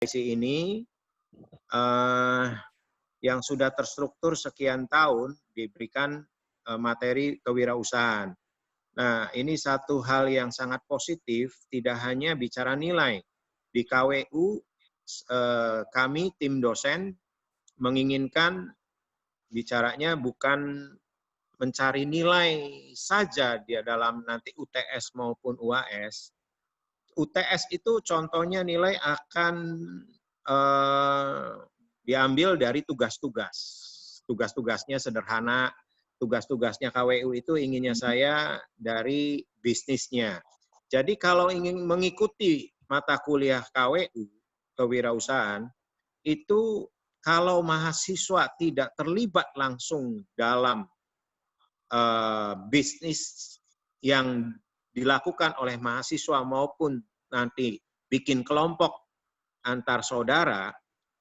ini yang sudah terstruktur sekian tahun diberikan materi kewirausahaan. Nah, ini satu hal yang sangat positif, tidak hanya bicara nilai. Di KWU, kami tim dosen menginginkan bicaranya bukan mencari nilai saja dia dalam nanti UTS maupun UAS. UTS itu contohnya nilai akan diambil dari tugas-tugas. Tugas-tugasnya sederhana, tugas-tugasnya KWU itu inginnya saya dari bisnisnya. Jadi kalau ingin mengikuti mata kuliah KWU, kewirausahaan, itu kalau mahasiswa tidak terlibat langsung dalam bisnis yang dilakukan oleh mahasiswa maupun nanti bikin kelompok antar saudara,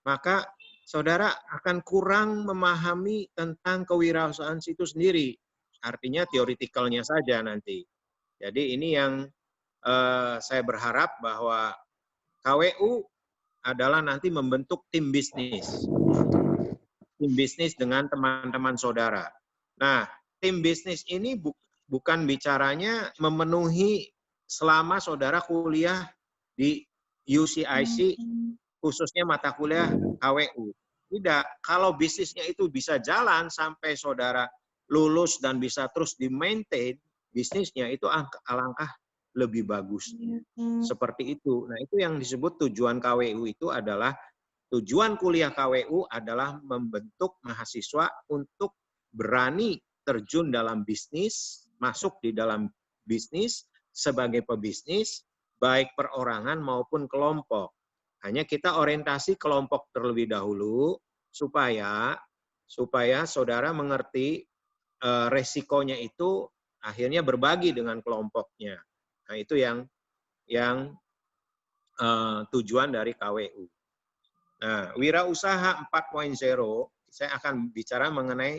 maka saudara akan kurang memahami tentang kewirausahaan itu sendiri. Artinya teoritikalnya saja nanti. Jadi ini yang saya berharap bahwa KWU adalah nanti membentuk tim bisnis. Tim bisnis dengan teman-teman saudara. Nah, tim bisnis ini bukan bicaranya memenuhi selama saudara kuliah di UCIC, khususnya mata kuliah KWU. Tidak, kalau bisnisnya itu bisa jalan sampai saudara lulus dan bisa terus di-maintain bisnisnya, itu alangkah lebih bagus. Seperti itu. Nah, itu yang disebut tujuan KWU itu adalah, tujuan kuliah KWU adalah membentuk mahasiswa untuk berani terjun dalam bisnis, masuk di dalam bisnis sebagai pebisnis, baik perorangan maupun kelompok. Hanya kita orientasi kelompok terlebih dahulu, supaya saudara mengerti resikonya itu akhirnya berbagi dengan kelompoknya. Nah, itu yang tujuan dari KWU. Nah, wirausaha 4.0, saya akan bicara mengenai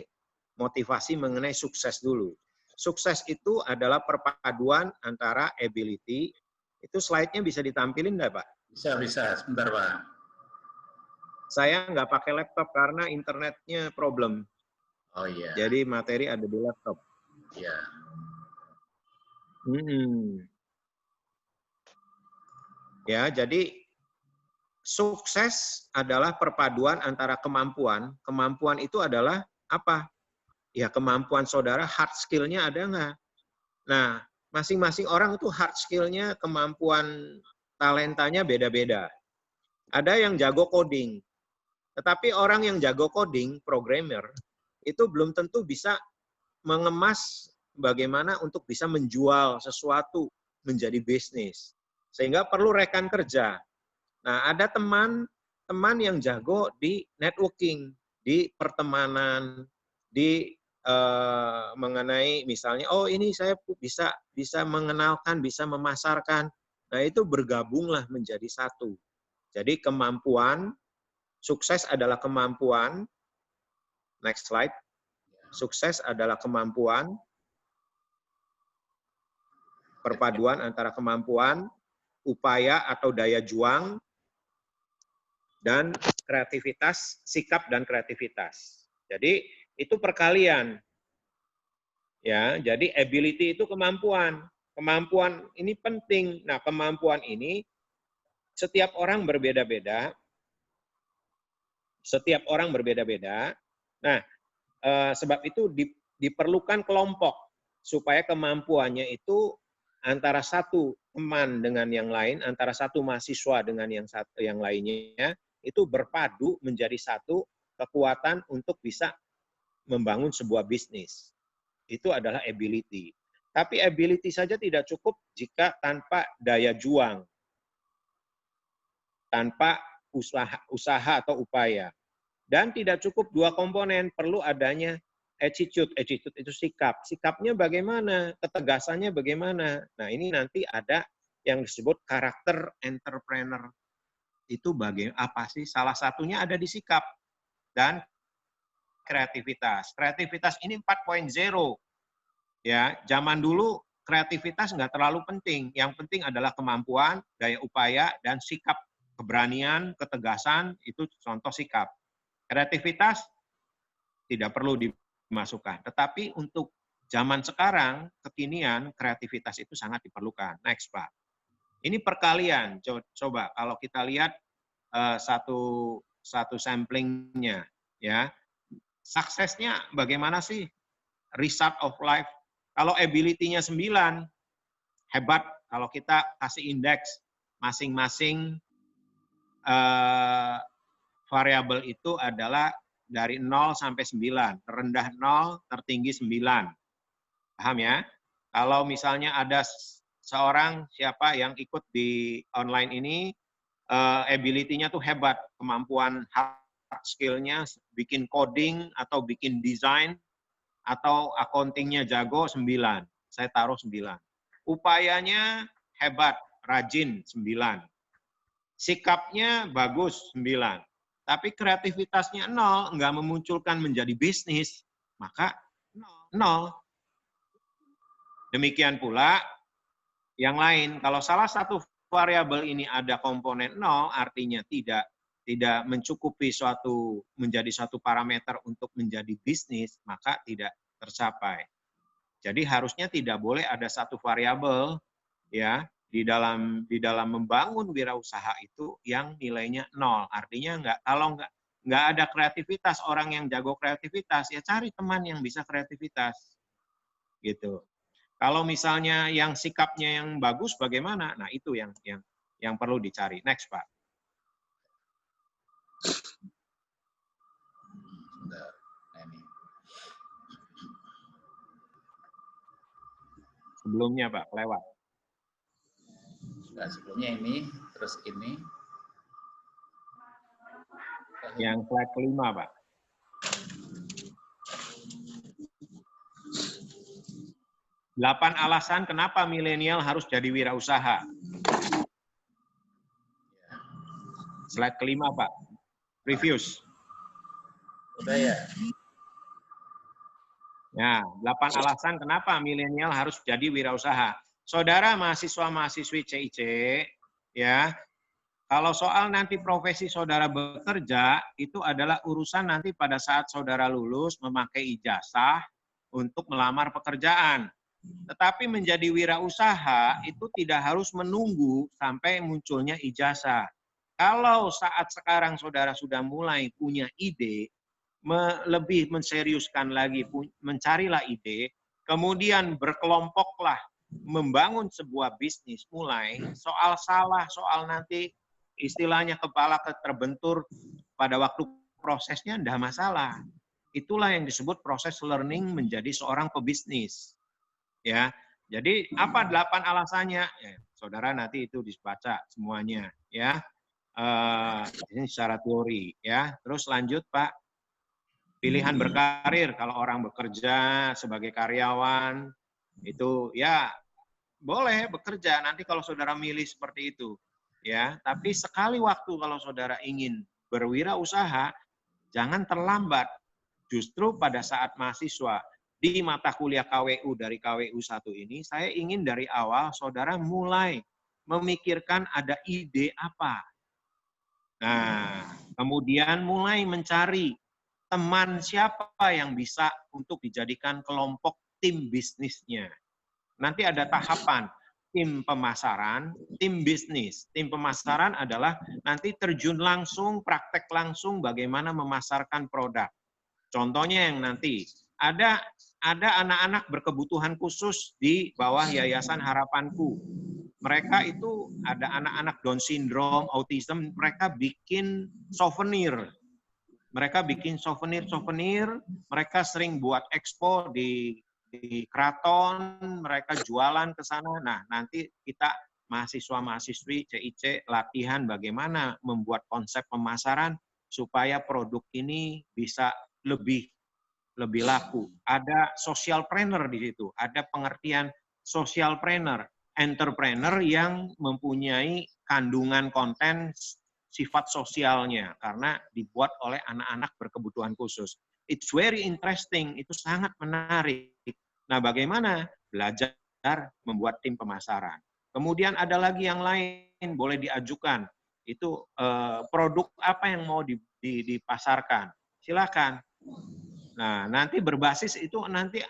motivasi, mengenai sukses dulu. Sukses itu adalah perpaduan antara ability, itu slide-nya bisa ditampilin nggak, Pak? Bisa, sebentar, Pak. Saya nggak pakai laptop karena internetnya problem. Oh iya. Jadi materi ada di laptop. Iya. Ya, jadi sukses adalah perpaduan antara kemampuan. Kemampuan itu adalah apa? Ya, kemampuan saudara, hard skill-nya ada nggak? Nah, masing-masing orang itu hard skill-nya, kemampuan talentanya beda-beda. Ada yang jago coding, tetapi orang yang jago coding, programmer, itu belum tentu bisa mengemas bagaimana untuk bisa menjual sesuatu menjadi bisnis. Sehingga perlu rekan kerja. Nah, ada teman yang jago di networking, di pertemanan, di mengenai misalnya, oh ini saya bisa mengenalkan, bisa memasarkan. Nah, itu bergabunglah menjadi satu. Jadi kemampuan, sukses adalah kemampuan. Next slide. Sukses adalah kemampuan, perpaduan antara kemampuan, upaya atau daya juang, dan kreativitas, sikap dan kreativitas. Jadi itu perkalian. Ya, jadi ability itu kemampuan. Kemampuan ini penting. Nah, kemampuan ini setiap orang berbeda-beda. Setiap orang berbeda-beda. Nah, sebab itu diperlukan kelompok supaya kemampuannya itu antara satu teman dengan yang lain, antara satu mahasiswa dengan yang lainnya, itu berpadu menjadi satu kekuatan untuk bisa membangun sebuah bisnis. Itu adalah ability. Tapi ability saja tidak cukup jika tanpa daya juang, tanpa usaha atau upaya. Dan tidak cukup dua komponen, perlu adanya attitude. Attitude itu sikap. Sikapnya bagaimana? Ketegasannya bagaimana? Nah, ini nanti ada yang disebut karakter entrepreneur. Itu apa sih? Salah satunya ada di sikap dan kreativitas. Kreativitas ini 4.0. Ya, zaman dulu kreativitas nggak terlalu penting. Yang penting adalah kemampuan, daya upaya, dan sikap keberanian, ketegasan, itu contoh sikap. Kreativitas tidak perlu dimasukkan. Tetapi untuk zaman sekarang, kekinian, kreativitas itu sangat diperlukan. Next, Pak. Ini perkalian. Coba kalau kita lihat satu samplingnya, ya. Suksesnya bagaimana sih? Result of life. Kalau ability-nya 9, hebat. Kalau kita kasih indeks masing-masing variabel itu adalah dari 0 sampai 9. Rendah 0, tertinggi 9. Paham ya? Kalau misalnya ada seorang siapa yang ikut di online ini, ability-nya tuh hebat, kemampuan hard skill-nya, bikin coding atau bikin desain, atau accounting-nya jago, 9. Saya taruh 9. Upayanya hebat, rajin, 9. Sikapnya bagus, 9. Tapi kreativitasnya 0, nggak memunculkan menjadi bisnis, maka 0. Demikian pula yang lain. Kalau salah satu variabel ini ada komponen 0, artinya tidak mencukupi menjadi suatu parameter untuk menjadi bisnis, maka tidak tercapai. Jadi harusnya tidak boleh ada satu variabel ya di dalam membangun wirausaha itu yang nilainya 0. Artinya kalau nggak ada kreativitas, orang yang jago kreativitas, ya cari teman yang bisa kreativitas. Gitu. Kalau misalnya yang sikapnya yang bagus bagaimana? Nah, itu yang perlu dicari. Next, Pak. Sebelumnya, Pak, lewat. Nah, sebelumnya ini, terus ini. Yang slide kelima, Pak. Delapan alasan kenapa milenial harus jadi wirausaha. Slide kelima, Pak. Previous. Udah ya? Ya, 8 alasan kenapa milenial harus jadi wirausaha. Saudara mahasiswa-mahasiswi CIC, ya, kalau soal nanti profesi saudara bekerja, itu adalah urusan nanti pada saat saudara lulus memakai ijazah untuk melamar pekerjaan. Tetapi menjadi wirausaha itu tidak harus menunggu sampai munculnya ijazah. Kalau saat sekarang saudara sudah mulai punya ide, lebih menseriuskan lagi, mencarilah ide, kemudian berkelompoklah membangun sebuah bisnis, mulai soal salah, soal nanti istilahnya kepala terbentur pada waktu prosesnya tidak masalah. Itulah yang disebut proses learning menjadi seorang pebisnis. Ya, jadi apa 8 alasannya? Ya, saudara nanti itu dibaca semuanya, ya. Ini secara teori, ya. Terus lanjut, Pak. Pilihan berkarir, kalau orang bekerja sebagai karyawan, itu ya boleh bekerja, nanti kalau saudara milih seperti itu. Ya, tapi sekali waktu kalau saudara ingin berwirausaha, jangan terlambat. Justru pada saat mahasiswa di mata kuliah KWU dari KWU 1 ini, saya ingin dari awal saudara mulai memikirkan ada ide apa. Nah, kemudian mulai mencari teman siapa yang bisa untuk dijadikan kelompok tim bisnisnya. Nanti ada tahapan tim pemasaran, tim bisnis. Tim pemasaran adalah nanti terjun langsung, praktek langsung bagaimana memasarkan produk. Contohnya yang nanti ada anak-anak berkebutuhan khusus di bawah Yayasan Harapanku. Mereka itu ada anak-anak Down syndrome, autism, mereka bikin souvenir. Mereka bikin souvenir, mereka sering buat expo di keraton, mereka jualan ke sana. Nah, nanti kita mahasiswa-mahasiswi CIC latihan bagaimana membuat konsep pemasaran supaya produk ini bisa lebih laku. Ada social planner di situ, ada pengertian social planner, entrepreneur yang mempunyai kandungan konten sifat sosialnya karena dibuat oleh anak-anak berkebutuhan khusus. It's very interesting, itu sangat menarik. Nah, bagaimana belajar membuat tim pemasaran? Kemudian ada lagi yang lain boleh diajukan. itu produk apa yang mau dipasarkan. Silakan. Nah, nanti berbasis itu nanti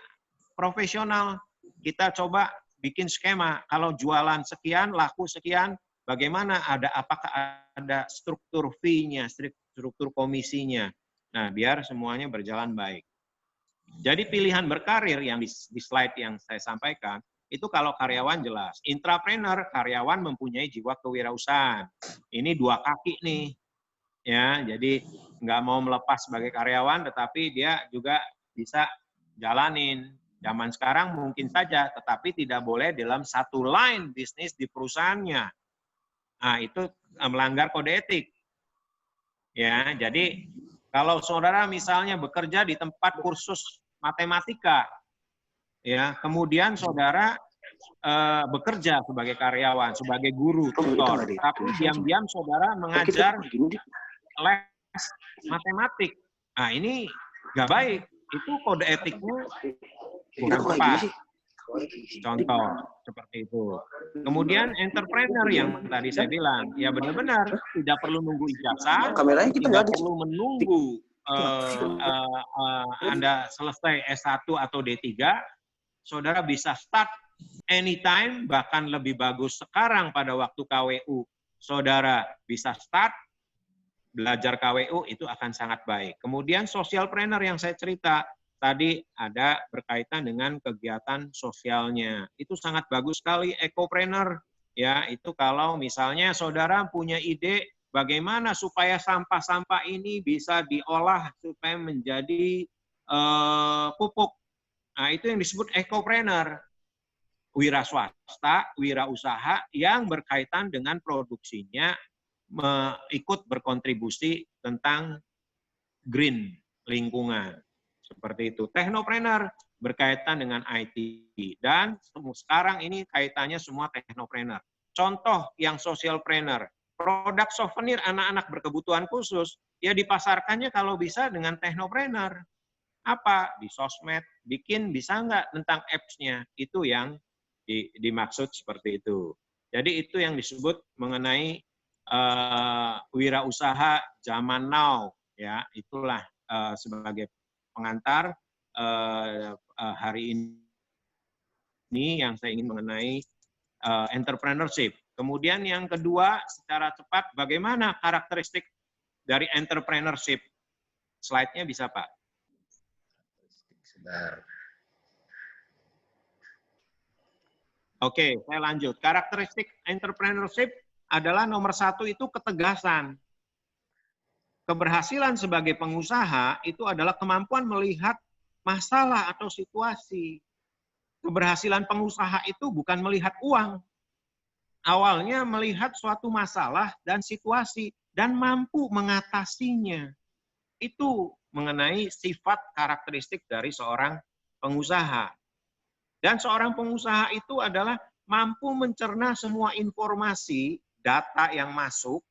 profesional. Kita coba bikin skema. Kalau jualan sekian, laku sekian, bagaimana? Apakah ada struktur fee-nya, struktur komisinya. Nah, biar semuanya berjalan baik. Jadi pilihan berkarir yang di slide yang saya sampaikan, itu kalau karyawan jelas. Intrapreneur, karyawan mempunyai jiwa kewirausahaan. Ini dua kaki nih. Ya, jadi nggak mau melepas sebagai karyawan, tetapi dia juga bisa jalanin. Zaman sekarang mungkin saja, tetapi tidak boleh dalam satu line bisnis di perusahaannya. Nah, itu melanggar kode etik. Ya, jadi kalau saudara misalnya bekerja di tempat kursus matematika, ya, kemudian saudara bekerja sebagai karyawan, sebagai guru, tutor, tapi diam-diam saudara mengajar les matematik. Nah, ini nggak baik. Itu kode etiknya kurang tepat. Contoh seperti itu. Kemudian entrepreneur yang tadi saya bilang, ya benar-benar tidak perlu nunggu ijazah, tidak perlu menunggu Anda selesai S1 atau D3, saudara bisa start anytime, bahkan lebih bagus sekarang pada waktu KWU, saudara bisa start, belajar KWU itu akan sangat baik. Kemudian socialpreneur yang saya cerita, tadi ada berkaitan dengan kegiatan sosialnya. Itu sangat bagus sekali, ecopreneur. Ya, itu kalau misalnya saudara punya ide bagaimana supaya sampah-sampah ini bisa diolah supaya menjadi pupuk. Nah, itu yang disebut ecopreneur. Wira swasta, wira usaha yang berkaitan dengan produksinya ikut berkontribusi tentang green, lingkungan. Seperti itu. Teknopreneur berkaitan dengan IT. Dan sekarang ini kaitannya semua teknopreneur. Contoh yang socialpreneur. Produk souvenir anak-anak berkebutuhan khusus, ya dipasarkannya kalau bisa dengan teknopreneur. Apa? Di sosmed, bikin bisa nggak tentang apps-nya. Itu yang dimaksud seperti itu. Jadi itu yang disebut mengenai wirausaha zaman now. Ya, itulah sebagai pengantar hari ini yang saya ingin mengenai entrepreneurship. Kemudian yang kedua, secara cepat, bagaimana karakteristik dari entrepreneurship? Slide-nya bisa, Pak? Oke, saya lanjut. Karakteristik entrepreneurship adalah nomor satu itu ketegasan. Keberhasilan sebagai pengusaha itu adalah kemampuan melihat masalah atau situasi. Keberhasilan pengusaha itu bukan melihat uang. Awalnya melihat suatu masalah dan situasi dan mampu mengatasinya. Itu mengenai sifat karakteristik dari seorang pengusaha. Dan seorang pengusaha itu adalah mampu mencerna semua informasi, data yang masuk,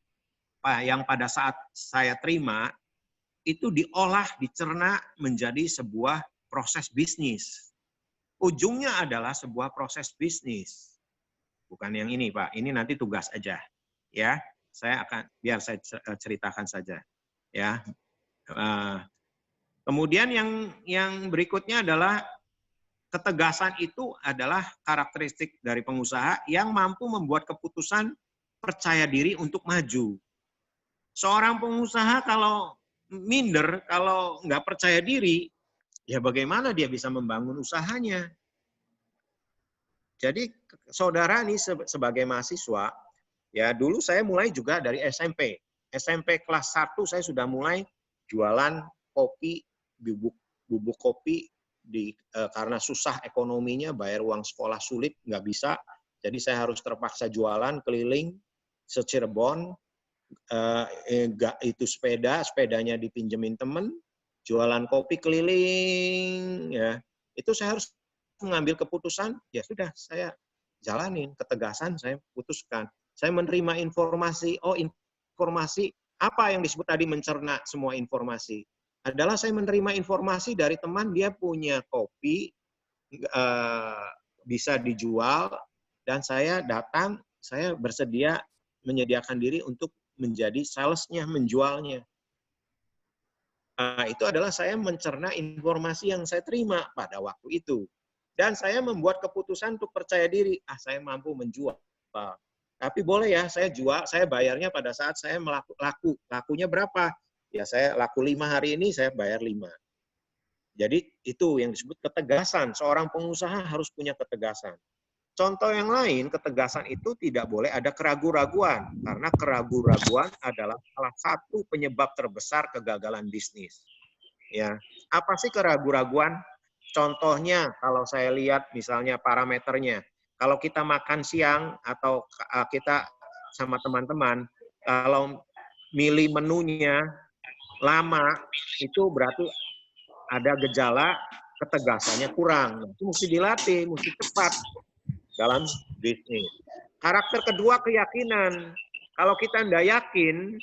yang pada saat saya terima, itu diolah, dicerna menjadi sebuah proses bisnis. Ujungnya adalah sebuah proses bisnis. Bukan yang ini, Pak. Ini nanti tugas aja. Ya, biar saya ceritakan saja. Ya. Kemudian yang berikutnya adalah ketegasan itu adalah karakteristik dari pengusaha yang mampu membuat keputusan percaya diri untuk maju. Seorang pengusaha kalau minder, kalau nggak percaya diri, ya bagaimana dia bisa membangun usahanya? Jadi saudara nih sebagai mahasiswa, ya dulu saya mulai juga dari SMP. SMP kelas 1 saya sudah mulai jualan kopi, bubuk kopi, karena susah ekonominya, bayar uang sekolah sulit, nggak bisa. Jadi saya harus terpaksa jualan keliling se-Cirebon, itu sepedanya dipinjemin temen, jualan kopi keliling, ya itu saya harus mengambil keputusan, ya sudah saya jalanin, ketegasan saya putuskan. Saya menerima informasi, informasi apa yang disebut tadi mencerna semua informasi. Adalah saya menerima informasi dari teman, dia punya kopi, bisa dijual, dan saya datang, saya bersedia menyediakan diri untuk menjadi salesnya, menjualnya. Nah, itu adalah saya mencerna informasi yang saya terima pada waktu itu. Dan saya membuat keputusan untuk percaya diri, saya mampu menjual. Tapi boleh ya, saya jual, saya bayarnya pada saat saya laku. Lakunya berapa? Ya saya laku 5 hari ini, saya bayar 5. Jadi itu yang disebut ketegasan. Seorang pengusaha harus punya ketegasan. Contoh yang lain, ketegasan itu tidak boleh ada keraguan-raguan. Karena keraguan-raguan adalah salah satu penyebab terbesar kegagalan bisnis. Ya, apa sih keraguan-raguan? Contohnya, kalau saya lihat misalnya parameternya. Kalau kita makan siang atau kita sama teman-teman, kalau milih menunya lama, itu berarti ada gejala ketegasannya kurang. Itu mesti dilatih, mesti cepat dalam bisnis. Karakter kedua, keyakinan. Kalau kita tidak yakin,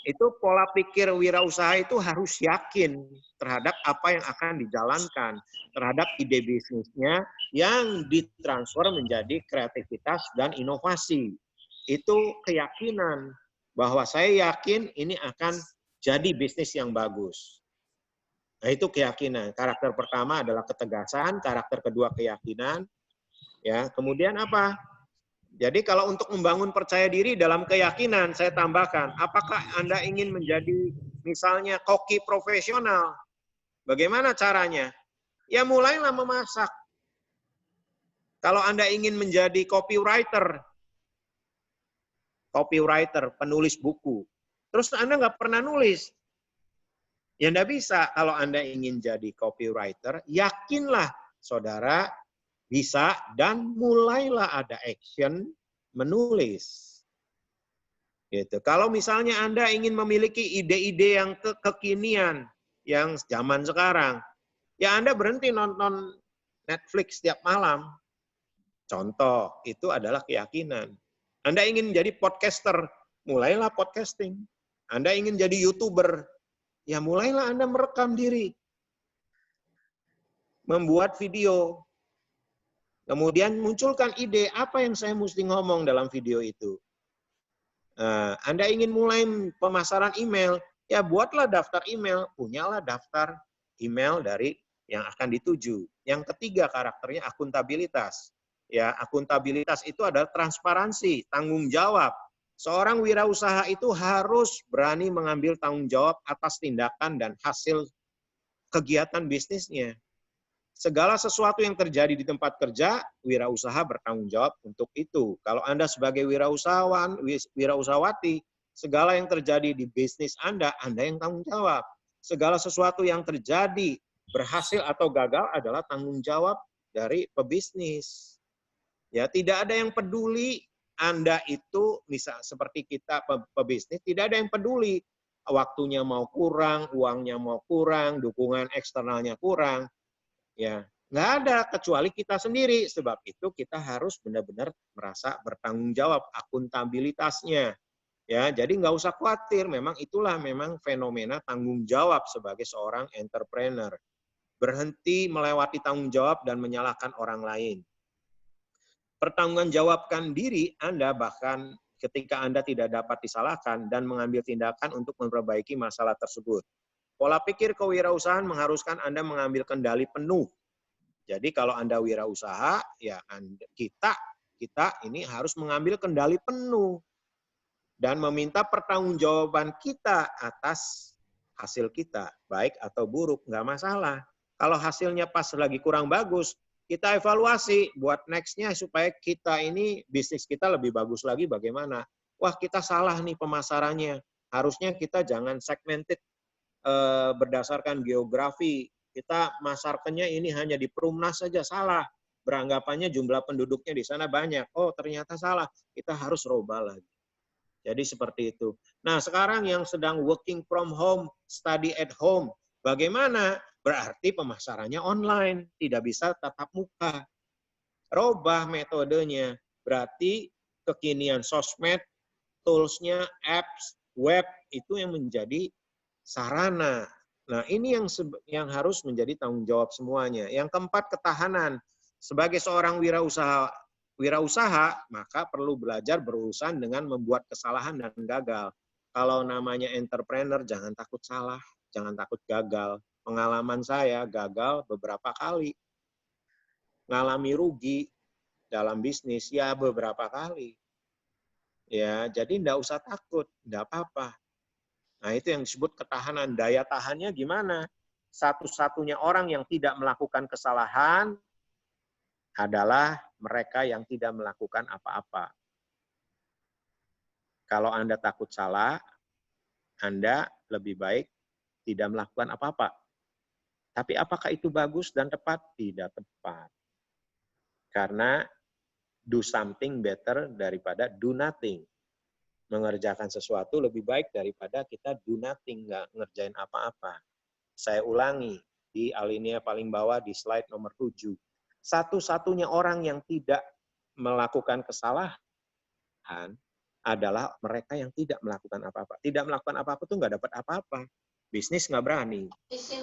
itu pola pikir wirausaha itu harus yakin terhadap apa yang akan dijalankan, terhadap ide bisnisnya yang ditransfer menjadi kreativitas dan inovasi. Itu keyakinan bahwa saya yakin ini akan jadi bisnis yang bagus. Nah, itu keyakinan. Karakter pertama adalah ketegasan, karakter kedua keyakinan. Ya, kemudian apa? Jadi kalau untuk membangun percaya diri dalam keyakinan, saya tambahkan, apakah Anda ingin menjadi misalnya koki profesional? Bagaimana caranya? Ya mulailah memasak. Kalau Anda ingin menjadi copywriter, penulis buku, terus Anda nggak pernah nulis, ya nggak bisa. Kalau Anda ingin jadi copywriter, yakinlah saudara bisa dan mulailah ada action menulis. Gitu. Kalau misalnya Anda ingin memiliki ide-ide yang kekinian, yang zaman sekarang, ya Anda berhenti nonton Netflix setiap malam. Contoh, itu adalah keyakinan. Anda ingin menjadi podcaster, mulailah podcasting. Anda ingin jadi YouTuber, ya mulailah Anda merekam diri. Membuat video. Kemudian munculkan ide, apa yang saya mesti ngomong dalam video itu. Anda ingin mulai pemasaran email, ya buatlah daftar email, punyalah daftar email dari yang akan dituju. Yang ketiga karakternya akuntabilitas. Ya, akuntabilitas itu adalah transparansi, tanggung jawab. Seorang wirausaha itu harus berani mengambil tanggung jawab atas tindakan dan hasil kegiatan bisnisnya. Segala sesuatu yang terjadi di tempat kerja, wirausaha bertanggung jawab untuk itu. Kalau Anda sebagai wirausahawan, wirausahawati, segala yang terjadi di bisnis Anda yang tanggung jawab. Segala sesuatu yang terjadi, berhasil atau gagal adalah tanggung jawab dari pebisnis. Ya, tidak ada yang peduli Anda itu, misal seperti kita pebisnis, tidak ada yang peduli. Waktunya mau kurang, uangnya mau kurang, dukungan eksternalnya kurang. Ya, nggak ada kecuali kita sendiri. Sebab itu kita harus benar-benar merasa bertanggung jawab, akuntabilitasnya. Ya, jadi nggak usah khawatir. Memang itulah memang fenomena tanggung jawab sebagai seorang entrepreneur. Berhenti melewati tanggung jawab dan menyalahkan orang lain. Pertanggungjawabkan diri Anda bahkan ketika Anda tidak dapat disalahkan dan mengambil tindakan untuk memperbaiki masalah tersebut. Pola pikir kewirausahaan mengharuskan Anda mengambil kendali penuh. Jadi kalau Anda wirausaha, ya kita ini harus mengambil kendali penuh dan meminta pertanggungjawaban kita atas hasil kita, baik atau buruk, nggak masalah. Kalau hasilnya pas lagi kurang bagus, kita evaluasi buat next-nya supaya kita ini bisnis kita lebih bagus lagi bagaimana. Wah, kita salah nih pemasarannya. Harusnya kita jangan segmented berdasarkan geografi. Kita masarkannya ini hanya di Perumnas saja, salah. Beranggapannya jumlah penduduknya di sana banyak. Oh, ternyata salah. Kita harus rubah lagi. Jadi seperti itu. Nah, sekarang yang sedang working from home, study at home, bagaimana? Berarti pemasarannya online, tidak bisa tatap muka. Rubah metodenya. Berarti kekinian sosmed, tools-nya, apps, web, itu yang menjadi sarana. Nah, ini yang harus menjadi tanggung jawab semuanya. Yang keempat, ketahanan. Sebagai seorang wirausaha wirausaha, maka perlu belajar berurusan dengan membuat kesalahan dan gagal. Kalau namanya entrepreneur, jangan takut salah, jangan takut gagal. Pengalaman saya gagal beberapa kali. Ngalami rugi dalam bisnis, ya beberapa kali. Ya, jadi enggak usah takut, enggak apa-apa. Nah, itu yang disebut ketahanan. Daya tahannya gimana? Satu-satunya orang yang tidak melakukan kesalahan adalah mereka yang tidak melakukan apa-apa. Kalau Anda takut salah, Anda lebih baik tidak melakukan apa-apa. Tapi apakah itu bagus dan tepat? Tidak tepat. Karena do something better daripada do nothing. Mengerjakan sesuatu lebih baik daripada kita do nothing, nggak ngerjain apa-apa. Saya ulangi, di alinea paling bawah di slide nomor 7. Satu-satunya orang yang tidak melakukan kesalahan adalah mereka yang tidak melakukan apa-apa. Tidak melakukan apa-apa itu nggak dapat apa-apa. Bisnis nggak berani,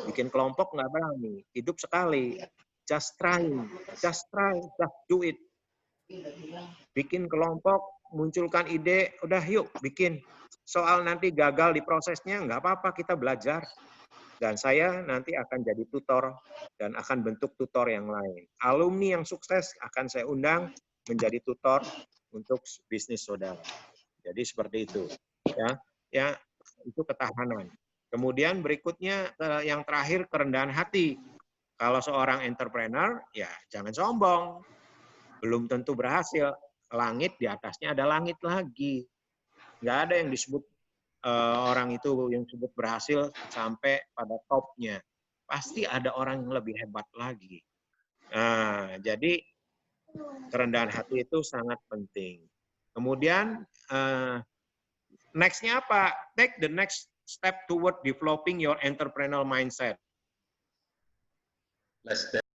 bikin kelompok nggak berani, hidup sekali. Just try, just do it. Bikin kelompok, munculkan ide, udah yuk bikin. Soal nanti gagal di prosesnya, nggak apa-apa, kita belajar. Dan saya nanti akan jadi tutor dan akan bentuk tutor yang lain. Alumni yang sukses akan saya undang menjadi tutor untuk bisnis saudara. Jadi seperti itu. Ya, itu ketahanan. Kemudian berikutnya yang terakhir kerendahan hati. Kalau seorang entrepreneur, ya jangan sombong. Belum tentu berhasil. Langit di atasnya ada langit lagi. Nggak ada yang disebut orang itu yang disebut berhasil sampai pada topnya. Pasti ada orang yang lebih hebat lagi. Nah, jadi kerendahan hati itu sangat penting. Kemudian next-nya apa? Take the next step toward developing your entrepreneurial mindset.